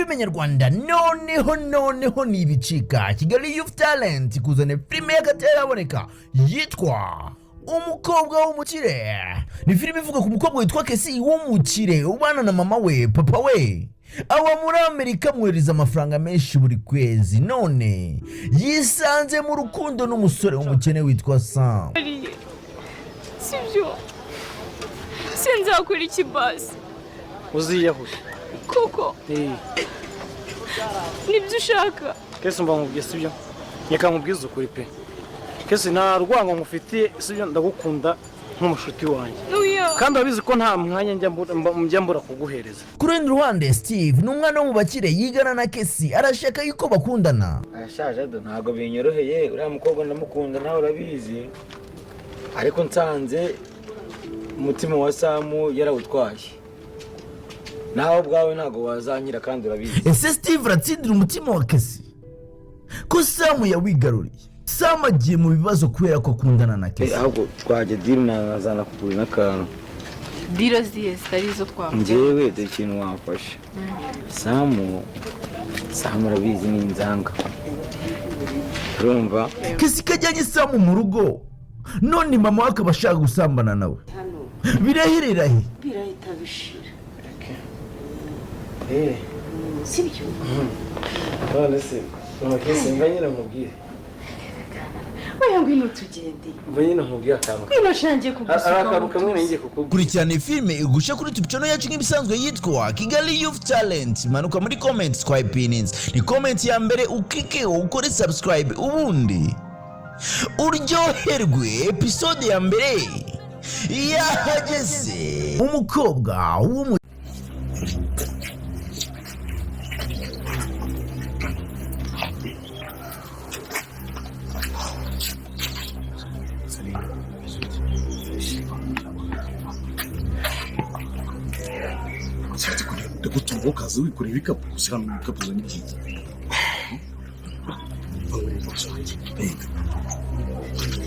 filime nyarwanda noneho nibicika. Kigali Youth Talent kuzana filime y'akataraboneka yitwa Umukobwa w'umukire. Ni filime ivuga ku mukobwa witwa Kesi w'umukire ubana na mama we papa we. Awa muri Amerika mwereza amafaranga menshi buri kwezi, none yisanze mu rukundo n'umusore w'umukene witwa Sam. Sibyo, sinzakora iki basi. Uziyahuye Koko nibyo ushaka. Kesi mba nkubwiye sibyo, reka nkubwize ukuri pe. Kesi nta rwango ngufitiye sibyo, ndagukunda nk'umushuti wanjye, kandi abizi ko nta mwanya njya mbura kuguhereza. Ku rundi ruhande Steve ni umwana wo mu bakire yigana na Kesi, arashaka yuko bakundana. Arashaje ntago binyoroheye, uriya mukobwa ndamukunda nawe urabizi, ariko nsanze umutima wa Samu yarawutwaye. Nawe ubwawe ntago wazanyira kandi urabizi. Ese Steve aratsindira umutima wa Kesi ko Samu yawigaruriye? Samu agiye mu bibazo kubera ko akundana na Kesi. Ahubwo twaje deal nazana kugura n'akantu. Diro ziye starizo twamwe. Njyewe de kintu wafasha. Samu urabizi ni inzanga. Urumva? Kesi kajyanye Samu mu rugo, none mama we akaba ashaka gusambana nawe. Birahirira he? Birahita bishira. Sibyo. None se Kesi nganyira mubwire. Oya ngwino tugende. Nganyira mubwire akantu. Ngwino shangiye kugusuka. Akantu kamwe nanjye kukubwira. Kurikirana filime igusha kuri YouTube channel yacu nk'ibisanzwe yitwa Kigali Youth Talent. Manuka muri comments kwa opinions. Ni comment ya mbere ukike ukore subscribe, ubundi uryoherwe episode ya mbere yahageze. Umukobwa w'umukire. Kutungo kazi wikore bikapu ushyira mu bikapu za n'ikintu. Bangure boss wanjye.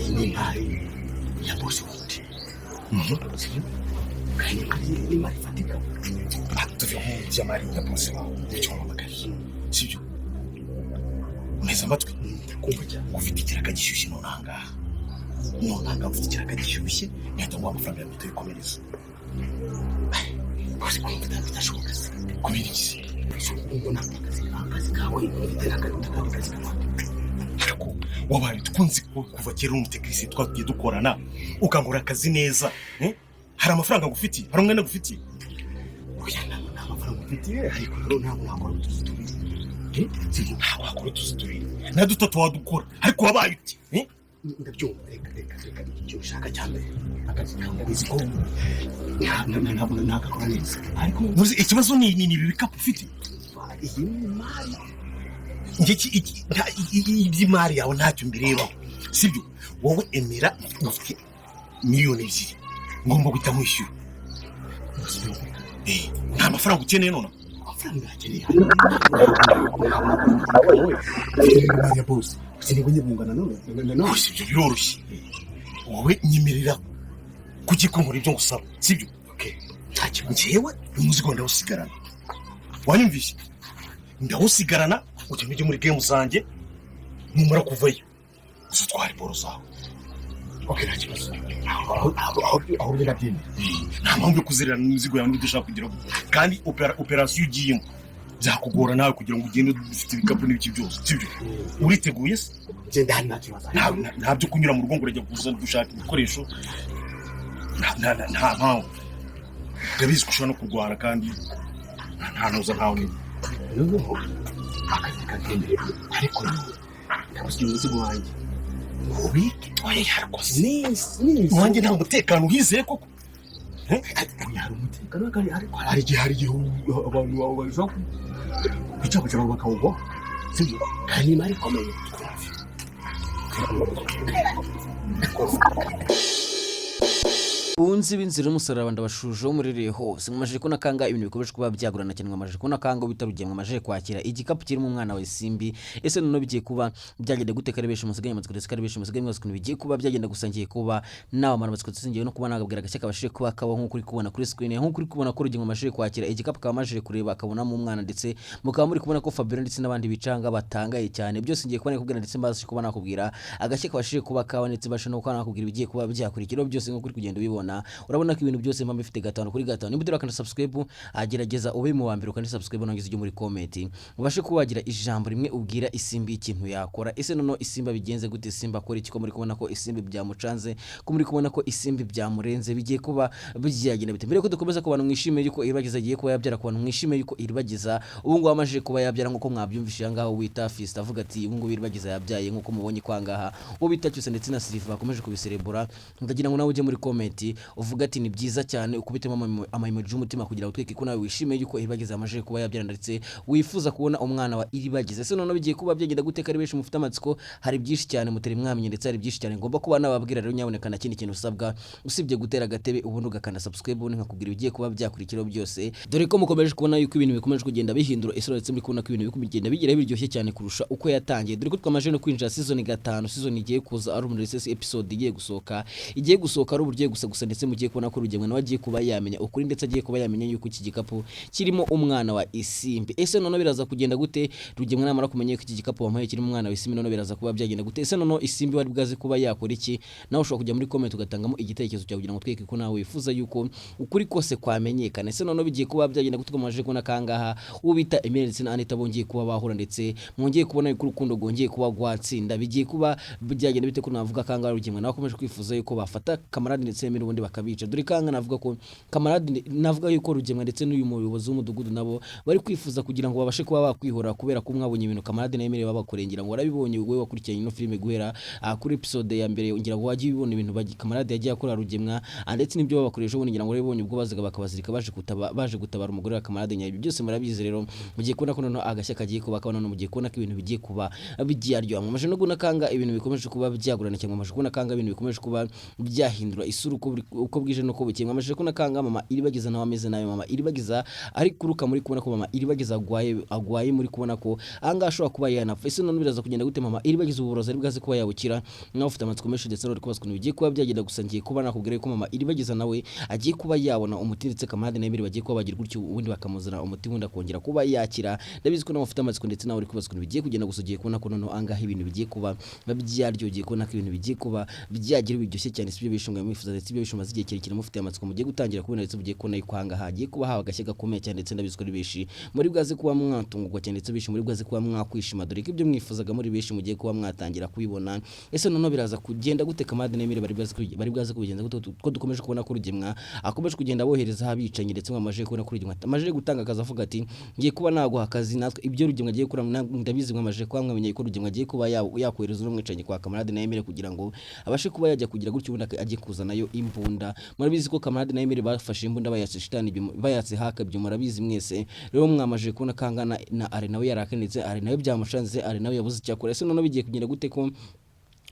Ni mari ya boss wanjye. Ni mari fatika. Atuve jamari ya boss wanjye. Cyangwa magari. Sibyo. Neza matwi kumva cyane ufite ikiraka gishyushye nonanga ufite ikiraka gishyushye nyatango amafaranga ya mito ikomereza. Bose kumva ndabidashoboka se. Kubera iki? Ubona akazi kawe ufite akazi kawe. Ariko wabaye tukunze kuva kera umutekinisiye twagiye dukorana ukangura akazi neza. Hari amafaranga ngufitiye, hari umwenda ngufitiye. Oya nta mafaranga ngufitiye, ariko rero ntabwo nakora utuzituri. Ntabwo wakora utuzituri. Na dutatu wadukora, ariko wabaye uti. Ndabyumva reka icyo ushaka cyane akazi kawe biziko ntabwo nakakora neza, ariko muzi ikibazo ni ibikapu ufite. Iyi mari iby'imari yawe ntacyo mbireba, sibyo? Wowe emera ufite miliyoni 2 ngomba guhita mwishyura. Nta mafaranga ukeneye none. Amafaranga yakeneye ya boss sinigwe nyibungana none sibyo biroroshye. Wowe nyemerera kugikongora ibyo ngusaba, sibyo? Okay, ntacyo njyewe umuzigo ndawusigarana. Wanyumvise? Ndawusigarana ujye muri game zanjye, numara kuvayo uzatwara boro zawe. Okay, ntacyo kibazo. Aho birabyemye. Nta mpamvu yo kuzererana umuzigo yawe n'udushaka kugira ngo kandi operation ugiyemo byakugora nawe kugira ngo ugende ufite ibikapu n'ibiki byose, sibyo? Uriteguye se? Genda hano ntakibazo. Ntabyo kunyura mu rugo ngo urajya kuzana dushaka ibikoresho. Nta mpamvu. Ndabizi kushobora no kurwara kandi nta noza ntawe ni. Akazi kagende ariko ndabuze umuzigo wanjye. Ubiki oya yarakoze neza. Wanjye nta mutekano uhizeye koko. Hari umutekano kandi ariko hari igihe abantu bawe baje kucyabura bakawugo. Sibyo? Kandi mari komeye. bakunzi b'inzira y'umusaraba ndabashuje umurereye hose mwamaje kubona kanga ibintu bikomeje kuba byagurana cyane mwamaje kubona kanga bitarugiye mwamaje kwakira igikapu kirimo umwana wa Isimbi ese none bigiye kuba byagenda gute karebesha umusigaye amatsiko ndetse karebesha umusigaye mwese kuntu bigiye kuba byagenda gusangiye kuba nawe amara amatsiko tsingiye no kuba nagabwira agashaka bashije kuba kaba nko kuri kubona kuri screen nko kuri kubona ko rugingo mwamaje kwakira igikapu kamaje kureba akabona mu mwana ndetse mukaba muri kubona ko Fabien ndetse n'abandi bicanga batangaye cyane byose ngiye kubona kubwira ndetse mbazi kuba nakubwira agashaka bashije kuba kawa ndetse basho no kuba nakubwira bigiye kuba byakurikira byose nko kuri kugenda ubibona urabona ko ibintu byose mba bifite gatano kuri gatano niba urakanda subscribe agerageza ube mu wambere ukandi subscribe nangize ujye muri comment ubashe kubagira ijambo rimwe ubwira Isimbi ikintu yakora ese nono Isimba bigenze gute Isimba akora iki ko muri kubona ko Isimbi byamucanze ko muri kubona ko Isimbi byamurenze bigiye kuba byagenda bite mbere ko dukomeza ku bantu mwishimiye yuko iribagiza agiye kuba yabyara ku bantu mwishimiye yuko iribagiza ubu ngo amaje kuba yabyara nkuko mwabyumvishije ngaho wita Fist avuga ati ubu ngo iribagiza yabyaye nkuko mubonye kwangaha ubita cyose ndetse na Silver bakomeje kubiserebura ndagira ngo nawe uje muri comment uvuga ati ni byiza cyane ukubitemo amaimoji y'umutima kugira ngo tweke ko nawe wishimiye yuko iribagiza amaje kuba yabyara ndetse wifuza kubona umwana wa iribagiza ese none bigiye kuba byagenda gute kari benshi mufite amatsiko hari byinshi cyane muteri mwamenye ndetse hari byinshi cyane ngomba kuba nababwira rero nyaboneka na kindi kintu usabwa usibye gutera gatebe ubundi ugakanda subscribe ubundi nkakubwira bigiye kuba byakurikiraho byose dore ko mukomeje kubona yuko ibintu bikomeje kugenda bihindura isura ndetse muri kubona ko ibintu bikugenda bigira biryoshye cyane kurusha uko yatangiye dore ko twamaje no kwinjira season 5 season igiye kuza ari muri episode igiye gusohoka ari uburyo gusa ndetse mugiye kubona ko rugemwe nawe agiye kuba yamenya ukuri ndetse agiye kuba yamenya yuko iki gikapu kirimo umwana wa Isimbi ese none biraza kugenda gute rugemwe namara kumenya ko iki gikapu wampaye kirimo umwana wa Isimbi none biraza kuba byagenda gute ese none Isimbi wari bwaze kuba yakora iki nawe ushobora kujya muri comment ugatangamo igitekerezo cyawe kugira ngo tweke ko nawe wifuza yuko ukuri kose kwamenyekana ese none bigiye kuba byagenda gute komaje kubona kangaha ubita Emile ndetse na Anita bongeye kuba bahura ndetse mwongeye kubona yuko urukundo gongeye kuba gwatsinda bigiye kuba byagenda bite ko navuga kangaha rugemwe nawe akomeje kwifuza yuko bafata kamarade ndetse n'ubundi bakabica dore kanga navuga ko kamarade navuga yuko rugemwe ndetse n'uyu muyobozi w'umudugudu nabo bari kwifuza kugira ngo babashe kuba bakwihora kubera ko mwabonye ibintu kamarade na Emile babakorengera ngo warabibonye wewe wakurikiranye no filime guhera kuri episode ya mbere ngira ngo wagiye bibona ibintu kamarade yagiye akora rugemwa ndetse n'ibyo babakoresha ubundi ngira ngo warabibonye ubwo bazaga bakabazirika baje gutabara umugore wa kamarade nyayo byose murabizi rero mugiye kubona ko nono agashya kagiye kuba kabona no mugiye kubona ko ibintu bigiye kuba byaryo amaje no guna kanga ibintu bikomeje kuba byagurana cyangwa amaje kubona kanga ibintu bikomeje kuba byahindura isura uko bwije no ko bukeye amaje kubona kanga mama iribagiza nawe ameze nayo mama iribagiza ari kuruka muri kubona ko mama iribagiza agwaye muri kubona ko anga ashobora kuba yanapfa ese none biraza kugenda gute mama iribagiza uburozi ari bwaze kuba yabukira nawe ufite amatsiko menshi ndetse no kubaswa bigiye kuba byagenda gusangiye kuba nakubwira ko mama iribagiza nawe agiye kuba yabona umuti ndetse kamarade na Emile bagiye kuba bagira gutyo ubundi bakamuzana umuti wundi akongera kuba yakira ndabizi ko nawe ufite amatsiko ndetse nawe uri kubaswa bigiye kugenda gusugiye kubona ko nono anga ibintu bigiye kuba byaryogiye kubona ko ibintu bigiye kuba byagira biryoshye cyane sibyo bishunga mwifuza ndetse ibyo bishuma zigiye kirekire mufite amatsiko mugiye gutangira kubona ndetse mugiye kubona yuko hanga hagiye kuba hawa gashye gakomeye cyane ndetse ndabizi ko ari beshi muri bwaze kuba mwatungurwa cyane ndetse bishi muri bwaze kuba mwakwishima dore ko ibyo mwifuzaga muri beshi mugiye kuba mwatangira kubibona ese nono biraza kugenda gute kamarade na Emile bari bwaze kubigenza gute ko dukomeje kubona ko rugemwa akomeje kugenda bohereza habicanye ndetse mwamaje kubona ko rugemwa amaje gutanga akazi avuga ati ngiye kuba naguha akazi natwe ibyo rugemwa agiye kura ndabizi mwamaje kuba mwamenye ko rugemwa agiye kuba yakohereza umwicanye kwa kamarade na Emile kugira ngo abashe kuba yajya kugira gutyo ubundi agiye kuzanayo imbunda murabizi ko kamarade na Emile bafashe imbunda bayatse shitani bayatse haka byo murabizi mwese rero mwamaje kubona kangana na ari nawe yarakenetse ari nawe byamushanze ari nawe yabuze cyakora ese none bigiye kugenda gute ko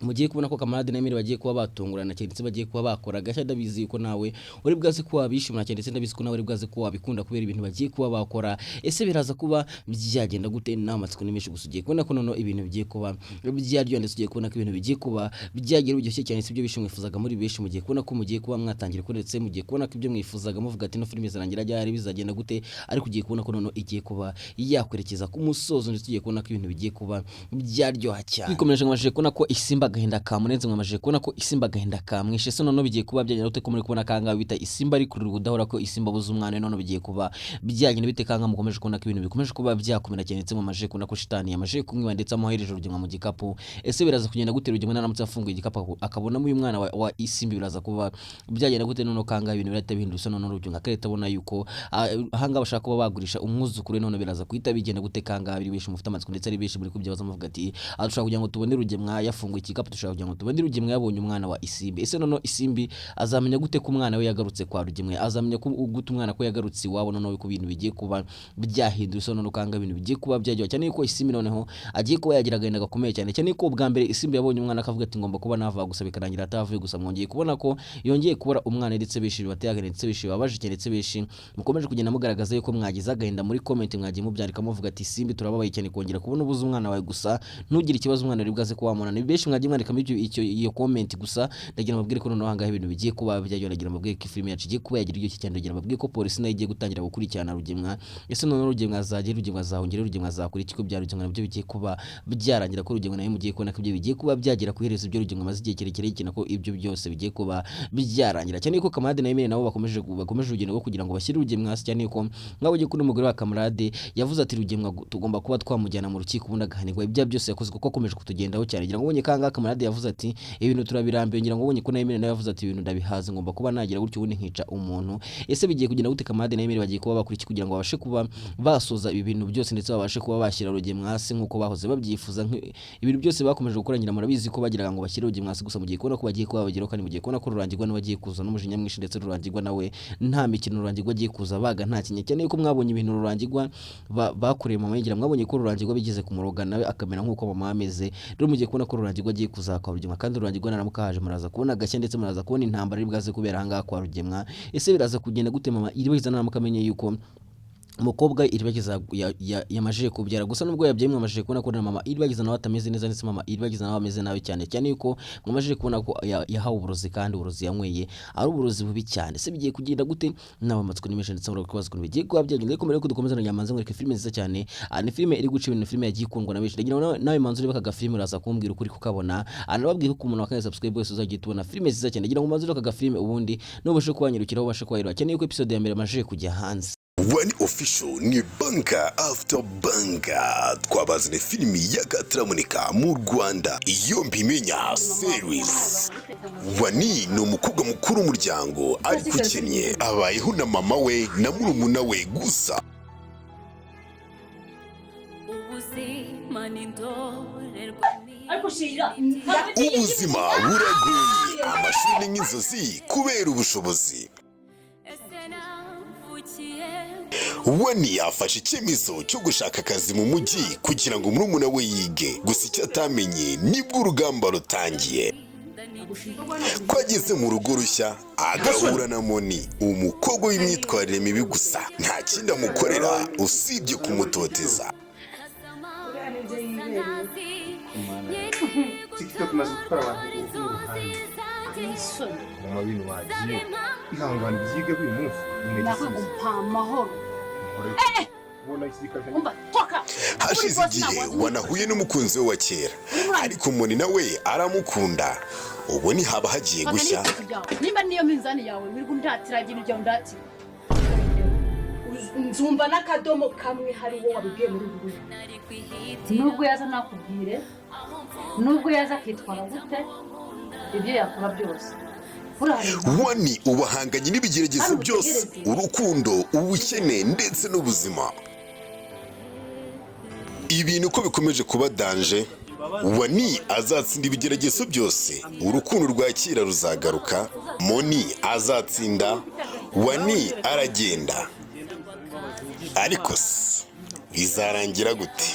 mugiye kubona ko kamarade na Emile bagiye kuba batungurana cyane ndetse bagiye kuba bakora gashya ndabizi ko nawe uri bwaze kuba bishimira cyane ndetse ndabizi ko nawe uri bwaze kuba bikunda kubera ibintu bagiye kuba bakora ese biraza kuba byagenda gute n'amatsiko nimeshi gusugiye kubona ko nono ibintu bigiye kuba byaryo ndetse ugiye kubona ko ibintu bigiye kuba byagira biryoshye cyane sibyo bishimwifuzaga muri beshi mugiye kubona ko mugiye kuba mwatangira ko ndetse mugiye kubona ko ibyo mwifuzaga muvuga ati no filime zarangira ryari bizagenda gute ariko ugiye kubona ko nono igiye kuba yakwerekeza ku musozo ndetse ugiye kubona ko ibintu bigiye kuba byaryoha cyane bikomeje ngamaje kubona ko Isimba gahinda kamunenze mwamaje kubona ko Isimba gahinda kamwishe se none bigiye kuba byagenda gute ko muri kubona kanga bita Isimba ari kurira udahora ko Isimba buze umwana none bigiye kuba byagenda bite kanga mukomeje kubona ko ibintu bikomeje kuba byakomera cyane ndetse mwamaje kubona ko shitani yamaje kumwiba ndetse amuhereje rugemwa mu gikapu ese biraza kugenda gute rugemwa naramutse afunguye igikapu akabonamo uyu mwana wa Isimbi biraza kuba byagenda gute none kanga ibintu birahita bihindura none rugemwa akareta abona yuko ahanga bashaka kuba bagurisha umwuzukuru none biraza kuhita bigenda gute kanga biri beshe mufite amatsiko ndetse ari beshe muri kubyabaza muvuga ati ashobora kugira ngo tubone rugemwa yafunguye igikapu dushaka kugira ngo tubone Rugemwe yabonye umwana wa Isimbi. Ese none Isimbi azamenya gute ko umwana we yagarutse kwa Rugemwe? Azamenya gute umwana ko yagarutse iwabo none ko ibintu bigiye kuba byahindura so none ukanga ibintu bigiye kuba byajya cyane ko Isimbi noneho agiye kuba yagira agahinda gakomeye cyane cyane ko ubwa mbere Isimbi yabonye umwana akavuga ati ngomba kuba nava gusa bikarangira atavuye gusa mwongeye kubona ko yongeye kubura umwana ndetse bishiri batyaga ndetse bishiri babaje ndetse bishi mukomeje kugenda mugaragaza yuko mwagize agahinda muri comment mwagiye mubyandika muvuga ati Isimbi turababaye cyane kongera kubona ubuze umwana wawe gusa ntugire ikibazo umwana ari bwaze ko wamona ni beshi mwagiye mwandika iyo comment gusa ndagira mabwire ko noneho hanga ibintu bigiye kuba byajya ndagira mabwire ko film yacu igiye kuba yagira iryo cyane ndagira mabwire ko polisi nayo igiye gutangira gukurikirana Rugemwe. Ese none Rugemwe azagira Rugemwe azahongera Rugemwe azakora iki ko bya Rugemwe nabyo bigiye kuba byarangira ko Rugemwe nayo mugiye kubona ko ibyo bigiye kuba byagira kuhereza ibyo Rugemwe maze igihe kirekire yikina ko ibyo byose bigiye kuba byarangira cyane ko Kamarade nayo nabo bakomeje urugendo rwo kugira ngo bashyire Rugemwe hasi cyane ko ngabo giye kuri umugore wa Kamarade yavuze ati Rugemwe tugomba kuba twamujyana mu rukiko ubundi agahanirwa ibyo byose yakoze kuko akomeje kutugendaho cyane ngira ngo ubonye kanga Kamarade yavuze ati ibintu turabirambiye ngira ngo ubonye ko nayo nawe yavuze ati ibintu ndabihaze ngomba kuba nagira gutyo ubundi nkica umuntu. Ese bigiye kugenda gute Kamarade nayo bagiye kuba bakuri kugira ngo babashe kuba basoza ibi bintu byose ndetse babashe kuba bashyira Rugemwe hasi nkuko bahoze babyifuza ibintu byose bakomeje gukorangira murabizi ko bagiraga ngo bashyire Rugemwe hasi gusa mugiye kubona ko bagiye kuba bageraho kandi mugiye kubona ko Rurangirwa n'abagiye kuza n'umujinya mwinshi ndetse Rurangirwa nawe nta mikino Rurangirwa agiye kuza baga nta kinye cyane yuko mwabonye ibintu Rurangirwa bakoreye mama yigira mwabonye ko Rurangirwa bigeze kumuroga nawe akamera nkuko mama ameze rero mugiye kubona ko Rurangirwa agiye kuza kwa Rugemwe kandi Rurangirwa naramuka haje muraza kubona gashya ndetse muraza kubona intambara iri bwaze kubera hanga kwa Rugemwe. Ese biraza kugenda gute mama iri bagiza naramuka amenye yuko umukobwa iribagiza yamajije kubyara gusa nubwo yabyemwe amajije kubona ko mama iribagiza nawe atameze neza ndetse mama iribagiza nawe ameze nabi cyane cyane yuko mwamajije kubona ko yahawe uburozi kandi uburozi yanyweye ari uburozi bubi cyane. Se bigiye kugenda gute nawe amatsiko nimeshe ndetse muri kubaza kuntu bigiye kuba byagenda ariko mbere ko dukomeza no nyamanze ngo filime nziza cyane ni filime iri guca ibintu filime yagiye ikundwa na benshi ndagira nawe manzuri bakaga filime uraza kumbwira ukuri kukabona anababwiye ko umuntu wakanye subscribe wese uzagiye tubona filime nziza cyane ndagira ngo manzuri bakaga filime ubundi nubashe kwanyirukiraho ubashe kwahirwa cyane yuko episode ya mbere amajije kujya hanze. One Official ni banka after banka twabazane filimi y'akataramunika mu Rwanda iyo mbimenya series. Wani ni umukobwa mukuru w'umuryango ariko ukennye abayeho na mama we na murumuna we gusa. Ubuzima buragoye amashuri nk'inzozi kubera ubushobozi. Wani afashe icyemezo cyo gushaka akazi mu mujyi kugira ngo murumuna we yige gusa icyo atamenye nibwo urugamba rutangiye ko ageze mu rugo rushya agahura na Moni umukobwa w'imyitwarire mibi gusa nta kindi amukorera usibye kumutoteza. TikTok maze gukora abantu mu bintu bagiye ihangana byige buri munsi hashize igihe wanahuye n'umukunzi we wa kera ariko Moni nawe aramukunda ubu ni haba hagiye gushya. Nimba niyo minzani yawe wirwa ndatira ikintu cyo ndatira nzumva n'akadomo kamwe hari wo wabibwiye muri buri nubwo yaza nakubwire nubwo yaza kwitwara gute ibyo yakora byose. Wani ubahanganye n'ibigeragezo byose urukundo ubukene ndetse n'ubuzima ibintu uko bikomeje kuba danje. Wani azatsinda ibigeragezo byose urukundo rwa kera ruzagaruka. Moni azatsinda Wani aragenda ariko bizarangira gute?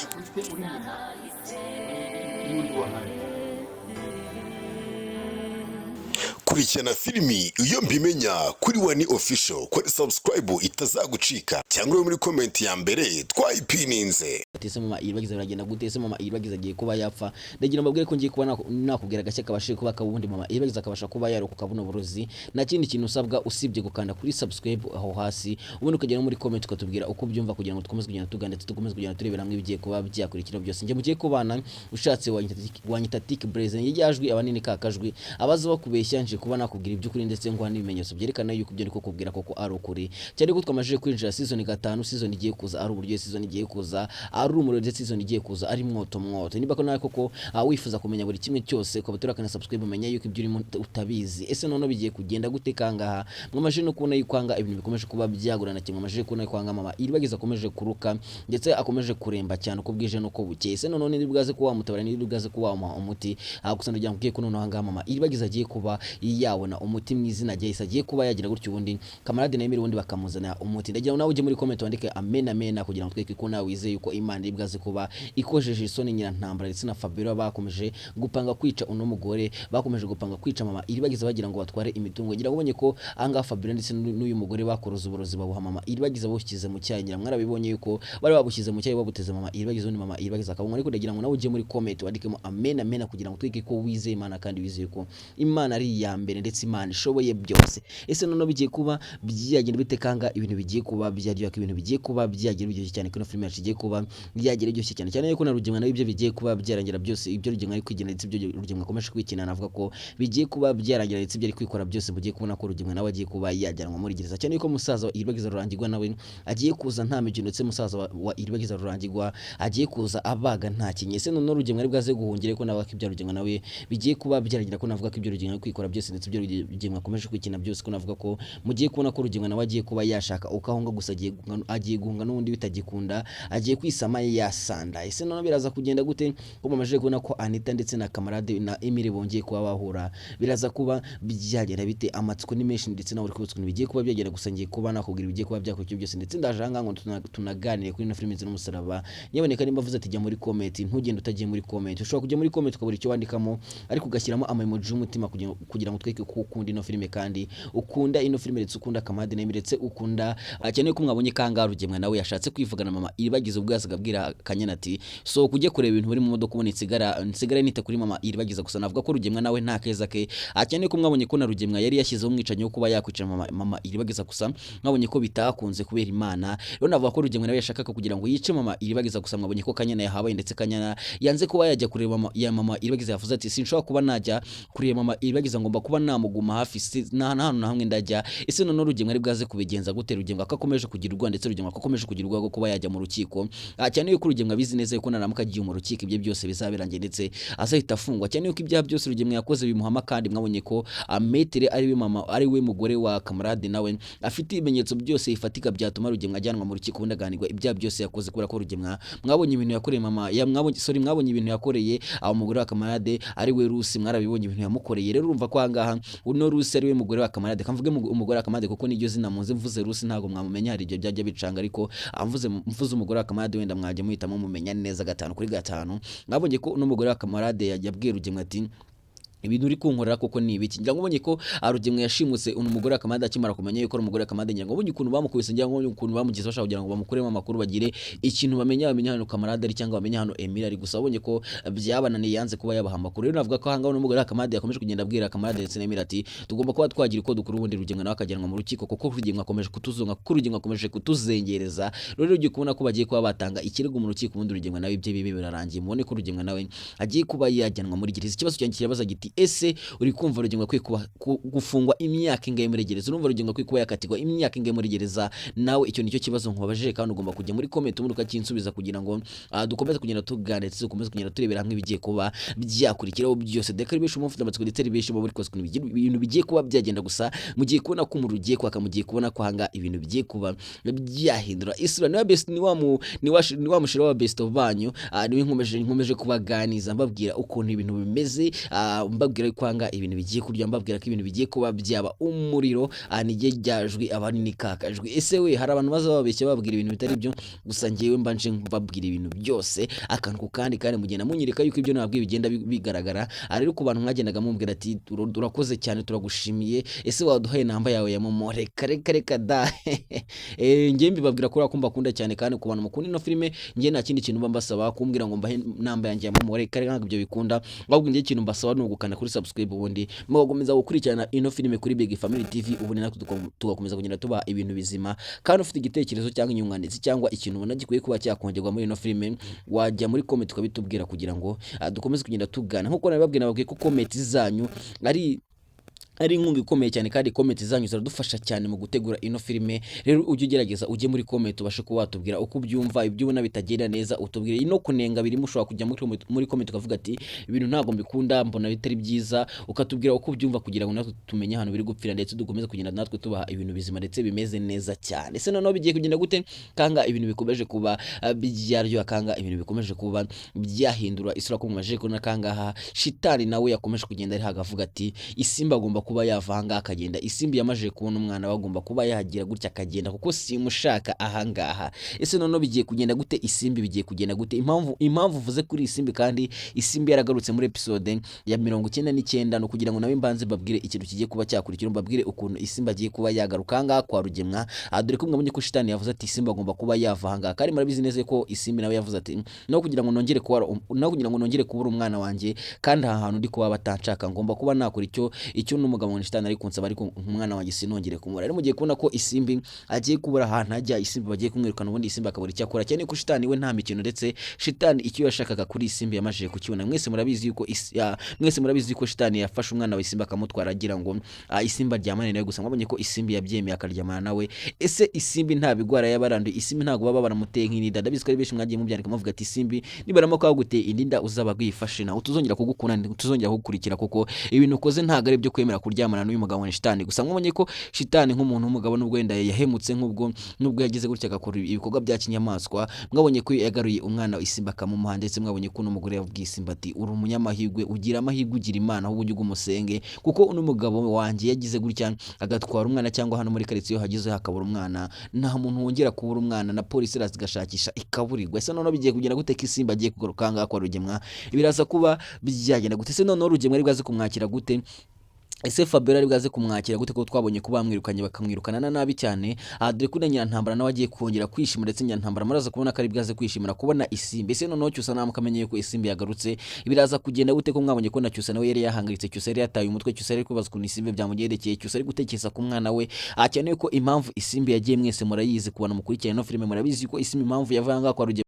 kurikirana filimi iyo mbimenya kuri One Official kuri subscribe itazagucika cyangwa muri comment ya mbere twayipininze. Ese mama iribagiza biragenda gute? Ese mama iribagiza agiye kuba yapfa ndagira mbabwire ko ngiye kuba nakubwira gashya kabashe kuba kabundi mama iribagiza akabasha kuba yarokoka buno burozi na kindi kintu usabwa usibye gukanda kuri subscribe aho hasi ubundi ukagera muri comment ukatubwira uko byumva kugira ngo dukomeze kugenda tuganda tukomeze kugenda turebera hamwe ibigiye kuba byakurikira byose. Nje mugiye kubana ushatse wanyita Tik Blaze yajwi abanini kakajwi abaza bakubeshya nje kuba nakubwira iby'ukuri ndetse ngo n'ibimenyetso byerekana yuko ibyo niko kubwira koko ari ukuri cyane ko twamajije kwinjira season 5 season igiye kuza ari uburyo season igiye kuza ari ari umuriro ndetse season igiye kuza ari mwoto niba ko nawe koko wifuza kumenya buri kimwe cyose ukaba turakana subscribe umenya yuko ibyo urimo utabizi ese none bigiye kugenda gute kangaha mwamaje no kubona yukwanga ibintu bikomeje kuba byagurana kimwe mwamaje kubona yukwanga mama iribagiza akomeje kuruka ndetse akomeje kuremba cyane uko bwije no ko bukeye ese none nibwaze ko wamutabara nibwaze ko wamuha umuti gusa ndagira ngo ko none hanga mama iribagiza agiye kuba yabona umuti mwizina rye agiye kuba yagira gutyo ubundi kamarade na Emile ubundi bakamuzana umuti ndagira ngo nawe uje muri comment wandike amen kugira ngo tweke ko nawe wizeye yuko Imana ibwaze kuba ikojeje isoni nyirantambara ndetse na Fabiola bakomeje gupanga kwica uno mugore bakomeje gupanga kwica mama iribagiza bagira ngo batware imitungo ngira ngo ubonye ko anga Fabiola ndetse n'uyu mugore bakoroza uburozi babuha mama iribagiza boshyize mu cyayi ngira mwarabibonye yuko bari babushyize mu cyayi babuteze mama iribagiza undi mama iribagiza akabonga ariko ndagira ngo nawe uje muri comment wandikemo amen kugira ngo tweke ko wizeye Imana kandi wizeye ko Imana ari ya mbere ndetse Imana ishoboye byose ese none bigiye kuba byagenda bitekanga ibintu bigiye kuba byaryoha ibintu bigiye kuba byagira biryoshye cyane ko film yacu igiye kuba byagira biryoshye cyane cyane yuko na Rugemwa nawe ibyo bigiye kuba byarangira byose ibyo Rugemwa ari kwigena ndetse ibyo Rugemwa akomeje kwikina navuga ko bigiye kuba byarangira ndetse ibyo ari kwikora byose bugiye kubona ko Rugemwa nawe agiye kuba yajyanwa muri gereza cyane yuko musaza iribagiza rurangirwa nawe agiye kuza nta mijino ndetse musaza wa iribagiza rurangirwa agiye kuza abaga nta kinye ese none Rugemwa ari bwaze guhungire ko nawe akibya Rugemwa nawe bigiye kuba byarangira ko navuga ko ibyo Rugemwa kwikora byose ndetse ibyo Rugemwa akomeje kwikina byose ko navuga ko mugiye kubona ko Rugemwa nawe agiye kuba yashaka ukahonga gusa agiye guhunga n'undi bitagikunda agiye kwisama yasanda ese none biraza kugenda gute ko mamaje kubona ko Anita ndetse na kamarade na Emile bongeye kuba bahura biraza kuba byagera bite amatsiko ni menshi ndetse nawe uri bigiye kuba byagera gusa ngiye kuba nakubwira bigiye kuba byakurikiye byose ndetse ndajanga ngo tunaganire kuri na filime n'umusaraba nyaboneka nimba vuze ati jya muri comment ntugende utagiye muri comment ushobora kujya muri comment ukabura icyo wandikamo ariko ugashyiramo emoji y'umutima kugira ngo tweke ko ukunda ino filime kandi ukunda ino filime ndetse ukunda kamarade na Emile ndetse ukunda cyane ko mwabonye kanga Rugemwa nawe yashatse kwivugana mama iribagiza ubwase agabwira Kanyana ati so kujye kureba ibintu biri mu modoka ubone nsigara nite kuri mama iribagiza gusa navuga ko Rugemwa nawe nta keza ke cyane ko mwabonye ko na Rugemwa yari yashyizeho umwicanyi wo kuba yakwica mama iribagiza gusa mwabonye ko bitakunze kubera Imana rero navuga ko Rugemwa nawe yashakaga kugira ngo yice mama iribagiza gusa mwabonye ko Kanyana yahabaye ndetse Kanyana yanze kuba yajya kureba mama iribagiza yavuze ati sinshobora kuba najya kureba mama iribagiza ngomba kuba namuguma hafi nta hantu na hamwe ndajya ese none Rugemwa ari bwaze kubigenza gute Rugemwa akakomeje kugirwa ndetse Rugemwa akakomeje kugirwa go kuba yajya mu rukiko cyane yuko Rugemwa bizi neza yuko naramuka agiye mu rukiko ibyo byose bizabirangiye ndetse azahita afungwa cyane yuko ibyaha byose Rugemwa yakoze bimuhama kandi mwabonye ko Metere ari we mugore wa kamarade nawe afite ibimenyetso byose ifatika byatuma Rugemwa ajyanwa mu rukiko bundaganirwa ibyaha byose yakoze kubera ko Rugemwa mwabonye ibintu yakoreye mama mwabonye ibintu yakoreye aho mugore wa kamarade ari we Rusi mwarabibonye ibintu yamukoreye rero urumva ko ahangaha uno Rusi ari we mugore wa kamarade kamvuge umugore wa kamarade kuko niryo zina muze mvuze Rusi ntago mwamumenya hari ibyo byajya bicanga ariko mvuze umugore wa kamarade wenda mwajya muhitamo mumenya neza 5/5 mwabonye ko uno mugore wa kamarade yabwiye Rugemwa ati ibintu uri kunkorera koko ni ibiki ngira ngo ubonye ko Rugemwa yashimuse umugore akamada akimara kumenya yuko umugore akamada ngira ngo ubonye ukuntu bamukubise ngira ngo ukuntu bamugize bashaka kugira ngo bamukuremo amakuru bagire ikintu bamenya hano kamarade ari cyangwa bamenya hano Emile ari gusa ubonye ko byabananiye yanze kuba yabaha amakuru rero navuga ko hanga n'umugore akamada yakomeje kugenda abwira kamarade ndetse na Emile ati tugomba kuba twagira uko dukuru ubundi Rugemwa nawe akajyanwa mu rukiko kuko Rugemwa akomeje kutuzunga kuko Rugemwa akomeje kutuzengereza rero ugiye kubona ko bagiye kuba batanga ikirego mu rukiko ubundi Rugemwa nawe ibye bibe birarangiye mubone ko Rugemwa nawe agiye kuba yajyanwa muri gereza ikibazo cyanjye kirabaza giti ese uri kumva Rugemwa kwikuba gufungwa imyaka ingahe muri gereza urumva Rugemwa kwikuba yakatirwa imyaka ingahe muri gereza nawe icyo nicyo kibazo nkubabajije kandi ugomba kujya muri comment umuruka kinsubiza kugira ngo dukomeze kugenda tuganira ndetse dukomeze kugenda turebera hamwe bigiye kuba byakurikiraho byose dekari bisho mufite amatsiko ndetse bisho buri kwose ibintu bigiye kuba byagenda gusa mugiye kubona ko umuru ugiye kwaka mugiye kubona ko hanga ibintu bigiye kuba byahindura isura niwa best ni wa mushira wa best of banyu niwe nkomeje kubaganiza mbabwira ukuntu ibintu bimeze mbabwira kwanga ibintu bigiye kurya mbabwira ko ibintu bigiye kuba byaba umuriro nige ryajwi abanini kakajwi ese we hari abantu baza babeshya babwira ibintu bitari byo gusa ngiyewe mbanje mbabwira ibintu byose akantu kandi mugenda munyereka yuko ibyo nabwiye bigenda bigaragara rero ku bantu mwagendaga mumbwira ati urakoze cyane turagushimiye ese waduhaye namba yawe ya momo reka da ngiye mbibabwira ko urakumva kunda cyane kandi ku bantu mukunda ino filime ngiye nta kindi kintu mbasaba kumbwira ngo mbahe namba yanjye ya momo reka ntabwo ibyo bikunda ahubwo ngiye ikintu mbasaba no gukana kuri subscribe ubundi mugakomeza gukurikirana ino filime kuri Big Family TV ubundi natwe tugakomeza kugenda tuba ibintu bizima kandi ufite igitekerezo cyangwa inyunganizi cyangwa ikintu ubona gikwiye kuba cyakongerwa muri ino filime wajya muri comment ukabitubwira kugira ngo dukomeze kugenda tugana nkuko nababwiye ko comment zanyu ari inkunga ikomeye cyane kandi comment zanyu ziradufasha cyane mu gutegura ino filime. Rero ujye ugerageza ujye muri comment ubashe kuba watubwira uko ubyumva, ibyo ubona bitagenda neza utubwire, ino kunenga birimo ushobora kujya muri comment ukavuga ati ibintu ntago mbikunda, mbona bitari byiza, ukatubwira uko ubyumva kugira ngo natwe tumenye ahantu biri gupfira ndetse dukomeze kugenda natwe tubaha ibintu bizima ndetse bimeze neza cyane. Ese noneho bigiye kugenda gute? Kanga ibintu bikomeje kuba byaryo, kanga ibintu bikomeje kuba byahindura isura ko mumaje ko nakangaha shitani nawe yakomeje kugenda ari hagavuga ati Isimbi agomba kuba yavanga akagenda. Isimbi yamaje kubona umwana bagomba kuba yahagira gutya akagenda kuko simushaka ahangaha. Ese noneho bigiye kugenda gute? Isimbi bigiye kugenda gute? Impamvu vuze kuri Isimbi kandi Isimbi yaragarutse muri episode ya 99 no kugira ngo nawe mbanze babwire ikintu kigiye kuba cyakurikira, babwire ukuntu Isimbi agiye kuba yagaruka ngaha kwa Rugemwa. Dore ko mwabonye ko shitani yavuze ati Isimbi agomba kuba yavanga, kandi murabizi neza ko Isimbi nawe yavuze ati no kugira ngo nongere kubura umwana wanjye kandi aha hantu ndi kuba batanshaka ngomba kuba nakora icyo n'umugabo wa shitani ari kunsaba, ariko umwana wanjye sinongere kumura. Rero mugiye kubona ko Isimbi agiye kubura ahantu ajya, Isimbi bagiye kumwirukana, ubundi Isimbi akabura icyo akora cyane ko shitani we nta mikino, ndetse shitani icyo yashakaga kuri Isimbi yamaje kukibona. Mwese murabizi yuko shitani yafashe umwana wa Isimbi akamutwara agira ngo Isimbi aryamane nawe, gusa mwabonye ko Isimbi yabyemeye akaryamana nawe. Ese Isimbi nta bigwara yabaranduye, Isimbi ntago baba baramuteye nk'inida. Ndabizi ko ari benshi mwagiye mubyandika muvuga ati Isimbi nibaramo kwa guteye indinda uzaba gwifashe na utuzongera kugukunda, utuzongera kugukurikira kuko ibintu ukoze ntago ari byo kwemera kuryamana n'uyu mugabo wa shitani. Gusa mwabonye ko shitani nk'umuntu w'umugabo n'ubwo wenda yahemutse nubwo yagize gutya agakora ibikorwa bya kinyamaswa, mwabonye ko yagaruye umwana wa Isimbi akamumuha, ndetse mwabonye ko n'umugore yabwiye Isimbi ati uri umunyamahirwe, ugira amahirwe, ugira Imana ahubwo ujye umusenge, kuko uno mugabo wanjye yagize gutya agatwara umwana, cyangwa hano muri karitsiye hagize hakabura umwana, nta muntu wongera kubura umwana na polisi irazigashakisha ikaburirwa. Ese noneho bigiye kugenda gute ko Isimbi agiye kugaruka ngaha kwa Rugemwa? Biraza kuba byagenda gute? Ese noneho Rugemwa ari bwaze kumwakira gute? Ese Fabiola ari bwaze kumwakira gute ko twabonye ko bamwirukanye bakamwirukana nabi cyane? Dore ko Nyirantambara nawe agiye kongera kwishima, ndetse Nyirantambara muraza kubona ko ari bwaze kwishimira kubona Isimbi. Ese noneho Cyusa namukamenye ko Isimbi yagarutse, biraza kugenda gute ko mwabonye ko na Cyusa nawe yari yahangaritse, Cyusa yari yataye umutwe, Cyusa yari kubaza ukuntu Isimbi byamugerekeye, Cyusa ari gutekereza ku mwana we, akeneye ko impamvu Isimbi yagiye mwese murayizi, kubana mukurikirana no filime murabizi ko Isimbi impamvu yavanga kwa Rugemwa